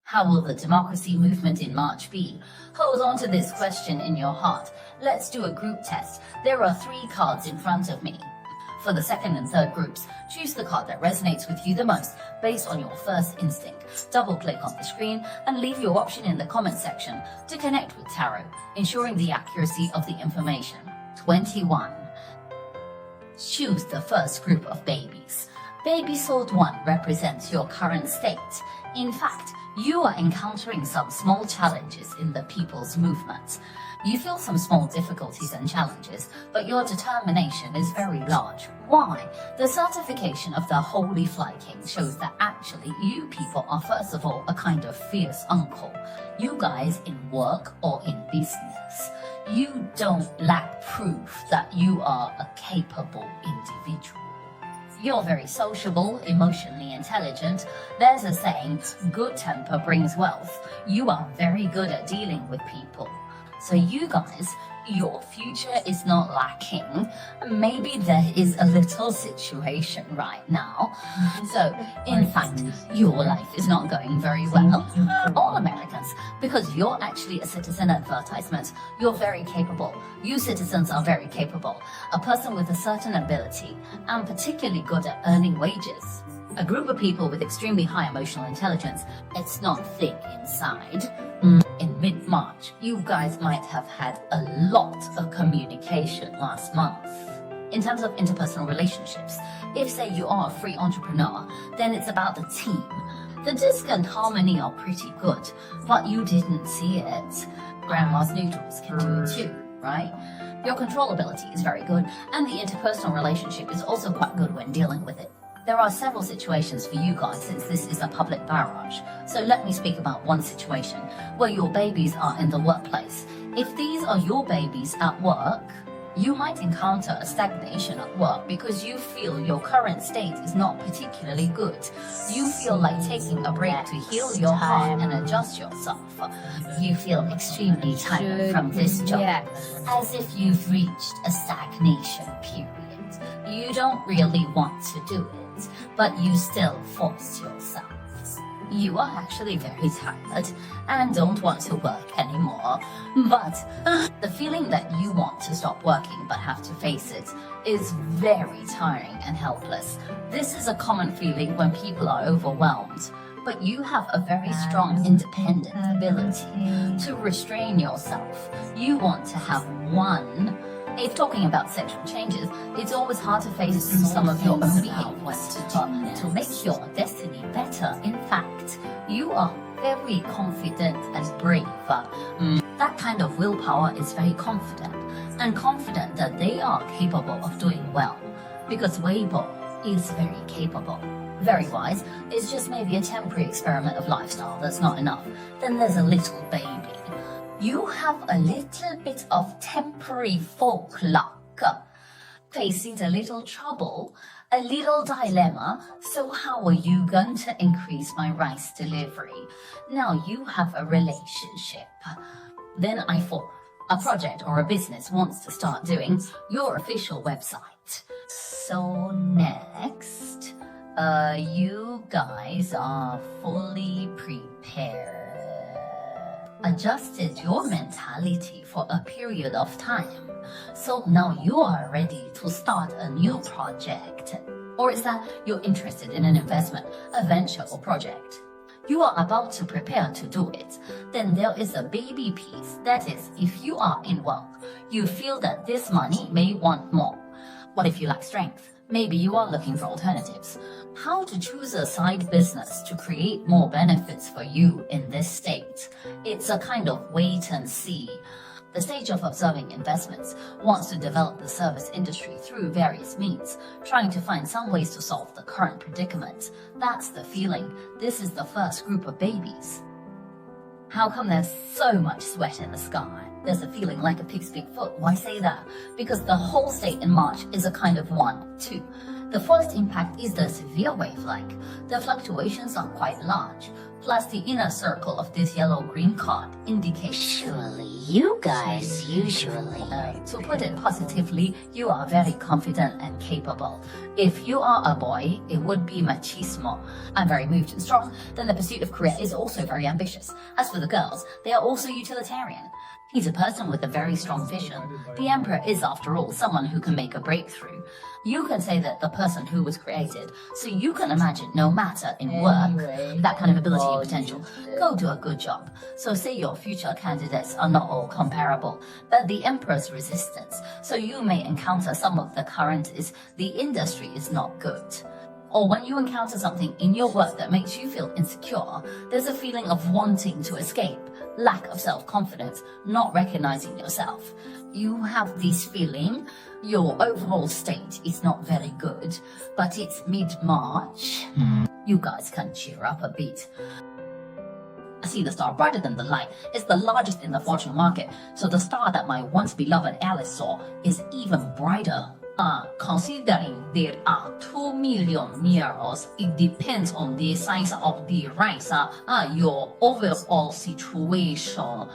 How will the democracy movement in March be? Hold on to this question in your heart. Let's do a group test. There are 3 cards in front of me. For the second and third groups, choose the card that resonates with you the most based on your first instinct. Double-click on the screen and leave your option in the comment section to connect with tarot, ensuring the accuracy of the information. 21. Choose the first group of babies. Baby Sword 1 represents your current state. In fact, you are encountering some small challenges in the people's movement. You feel some small difficulties and challenges, but your determination is very large. Why? The certification of the Holy Fly King shows that actually you people are first of all a kind of fierce uncle. You guys in work or in business, you don't lack proof that you are a capable individual. You're very sociable, emotionally intelligent. There's a saying, good temper brings wealth. You are very good at dealing with people. So you guys, your future is not lacking. Maybe there is a little situation right now. So, in fact, your life is not going very well. All Americans, because you're actually a citizen advertisement. You're very capable. You citizens are very capable. A person with a certain ability and particularly good at earning wages. A group of people with extremely high emotional intelligence. It's not thick inside. In mid-March, you guys might have had a lot of communication last month. In terms of interpersonal relationships, if say you are a free entrepreneur, then it's about the team. The disc and harmony are pretty good, but you didn't see it. Grandma's noodles can do it too, right? Your control ability is very good, and the interpersonal relationship is also quite good when dealing with it. There are several situations for you guys since this is a public barrage. So let me speak about one situation where your babies are in the workplace. If these are your babies at work, you might encounter a stagnation at work because you feel your current state is not particularly good. You feel like taking a break to heal your heart and adjust yourself. You feel extremely tired from this job, as if you've reached a stagnation period. You don't really want to do it, but you still force yourself. You are actually very tired and don't want to work anymore. But the feeling that you want to stop working but have to face it is very tiring and helpless. This is a common feeling when people are overwhelmed. But you have a very strong independent ability to restrain yourself. You want to have one. If talking about sexual changes, it's always hard to face some of your own behaviors, but to make your destiny better, in fact, you are very confident and brave. That kind of willpower is very confident, and confident that they are capable of doing well, because Weibo is very capable. Very wise, it's just maybe a temporary experiment of lifestyle that's not enough. Then there's a little baby. You have a little bit of temporary folk luck, facing a little trouble, a little dilemma. So how are you going to increase my rice delivery? Now you have a relationship. Then I thought a project or a business wants to start doing your official website. So next, you guys are fully prepared. Adjusted your mentality for a period of time. So now you are ready to start a new project. Or is that you're interested in an investment, a venture or project? You are about to prepare to do it. Then there is a baby piece. That is, if you are in work, you feel that this money may want more. What if you lack strength? Maybe you are looking for alternatives. How to choose a side business to create more benefits for you in this state. It's a kind of wait and see. The stage of observing investments wants to develop the service industry through various means, trying to find some ways to solve the current predicament. That's the feeling. This is the first group of babies. How come there's so much sweat in the sky? There's a feeling like a pig's big foot. Why say that? Because the whole state in March is a kind of 1-2. The first impact is the severe wave-like. The fluctuations are quite large. Plus the inner circle of this yellow-green card indicates Surely you guys usually... to put it positively, you are very confident and capable. If you are a boy, it would be machismo. I'm very moved and strong. Then the pursuit of career is also very ambitious. As for the girls, they are also utilitarian. He's a person with a very strong vision. The Emperor is, after all, someone who can make a breakthrough. You can say that the person who was created, so you can imagine no matter in work, that kind of ability and potential, go do a good job. So say your future candidates are not all comparable, but the Emperor's resistance, so you may encounter some of the current is the industry is not good. Or when you encounter something in your work that makes you feel insecure, there's a feeling of wanting to escape, lack of self-confidence, not recognizing yourself. You have this feeling, your overall state is not very good, but it's mid-March. You guys can cheer up a bit. I see the star brighter than the light. It's the largest in the fortune market, so the star that my once beloved Alice saw is even brighter. Considering there are 2 million mirrors, it depends on the size of the rise, your overall situation.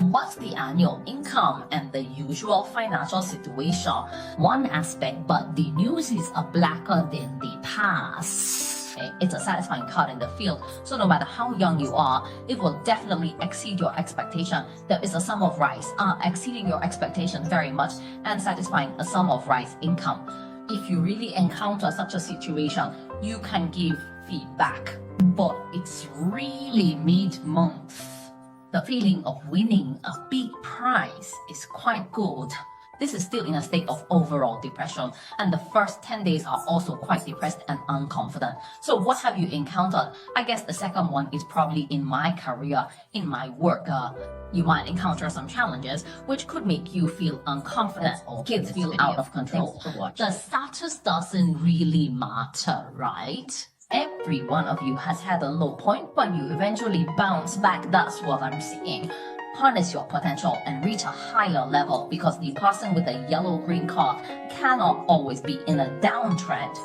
What's the annual income and the usual financial situation? One aspect, but the news is blacker than the past. It's a satisfying card in the field, so no matter how young you are, it will definitely exceed your expectation. There is a sum of rise, exceeding your expectation very much and satisfying a sum of rise income. If you really encounter such a situation, you can give feedback, but it's really mid-month. The feeling of winning a big prize is quite good. This is still in a state of overall depression, and the first 10 days are also quite depressed and unconfident. So what have you encountered? I guess the second one is probably in my career, in my work. You might encounter some challenges which could make you feel unconfident or feel out of control. The status doesn't really matter, right? Every one of you has had a low point, but you eventually bounce back. That's what I'm seeing. Harness your potential and reach a higher level, because the person with a yellow-green card cannot always be in a downtrend.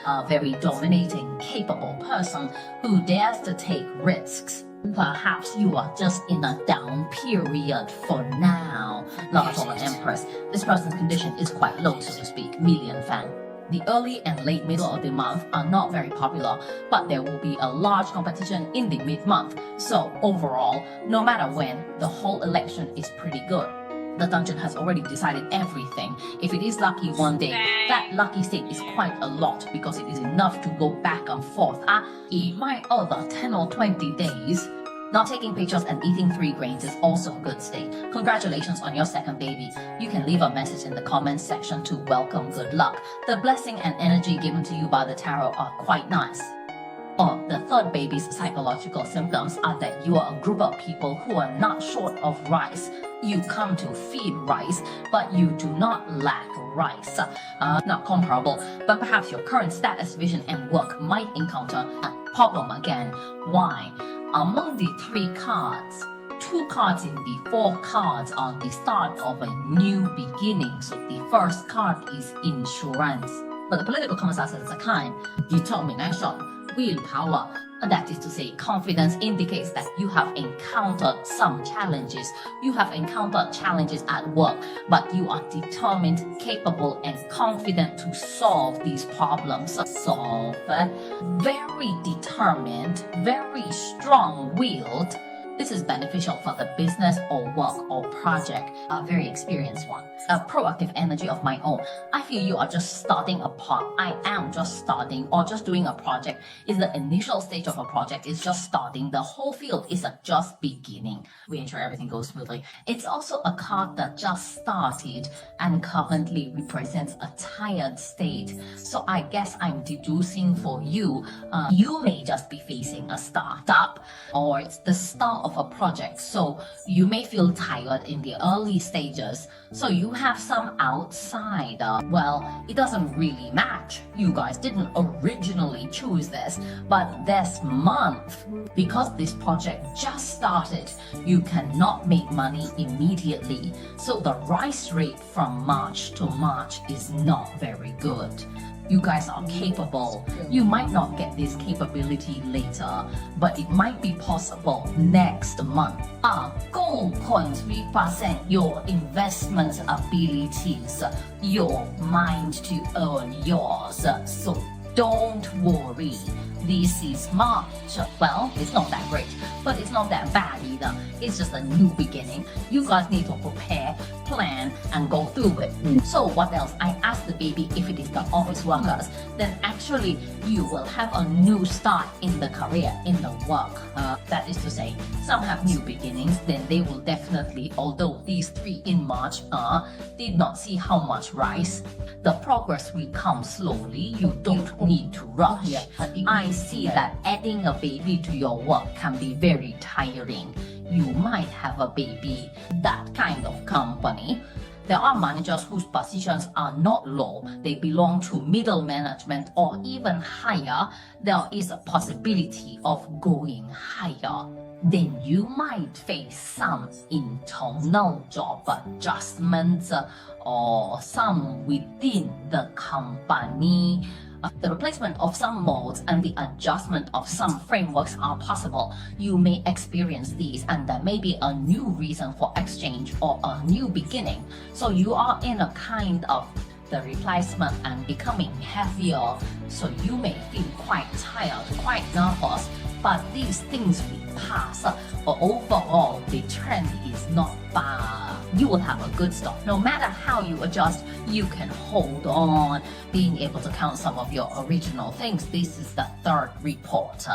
A very dominating, capable person who dares to take risks. Perhaps you are just in a down period for now. Not for an Empress. This person's condition is quite low, so to speak. Million fan. The early and late middle of the month are not very popular, but there will be a large competition in the mid-month. So overall, no matter when, the whole election is pretty good. The dungeon has already decided everything. If it is lucky one day, that lucky state is quite a lot, because it is enough to go back and forth. In my other 10 or 20 days, not taking pictures and eating 3 grains is also a good state. Congratulations on your second baby. You can leave a message in the comments section to welcome good luck. The blessing and energy given to you by the tarot are quite nice. Or the third baby's psychological symptoms are that you are a group of people who are not short of rice. You come to feed rice, but you do not lack rice. Not comparable, but perhaps your current status, vision, and work might encounter a problem again. Why? Among the 3 cards, 2 cards in the 4 cards are the start of a new beginning. So the first card is insurance. But the political consensus is a kind, determination, willpower. That is to say, confidence indicates that you have encountered some challenges. You have encountered challenges at work, but you are determined, capable, and confident to solve these problems. Very determined, very strong-willed. This is beneficial for the business or work or project. A very experienced one. A proactive energy of my own. I feel you are just starting a part. I am just starting, or just doing a project. Is the initial stage of a project. Is just starting. The whole field is a just beginning. We ensure everything goes smoothly. It's also a card that just started and currently represents a tired state. So I guess I'm deducing for you, you may just be facing a startup, or it's the start of a project. So you may feel tired in the early stages. So you have some outside. Well, it doesn't really match. You guys didn't originally choose this, but this month, because this project just started, you cannot make money immediately. So the rise rate from March to March is not very good. You guys are capable. You might not get this capability later, but it might be possible next month. Goal point represent your investment abilities, your mind to earn yours. So don't worry. This is March. Well, it's not that great, but it's not that bad either. It's just a new beginning. You guys need to prepare, plan, and go through it. So what else? I asked the baby if it is the office workers. Then actually, you will have a new start in the career, in the work. That is to say, some have new beginnings. Then they will definitely, although these 3 in March did not see how much rise, the progress will come slowly. You don't need to rush. I see that adding a baby to your work can be very tiring. You might have a baby, that kind of company. There are managers whose positions are not low. They belong to middle management or even higher. There is a possibility of going higher. Then you might face some internal job adjustments or some within the company. The replacement of some molds and the adjustment of some frameworks are possible. You may experience these, and there may be a new reason for exchange or a new beginning. So you are in a kind of the replacement and becoming heavier. So you may feel quite tired, quite nervous, but these things will pass. But overall, the trend is not bad. You will have a good start. No matter how you adjust, you can hold on, being able to count some of your original things. This is the 3rd report.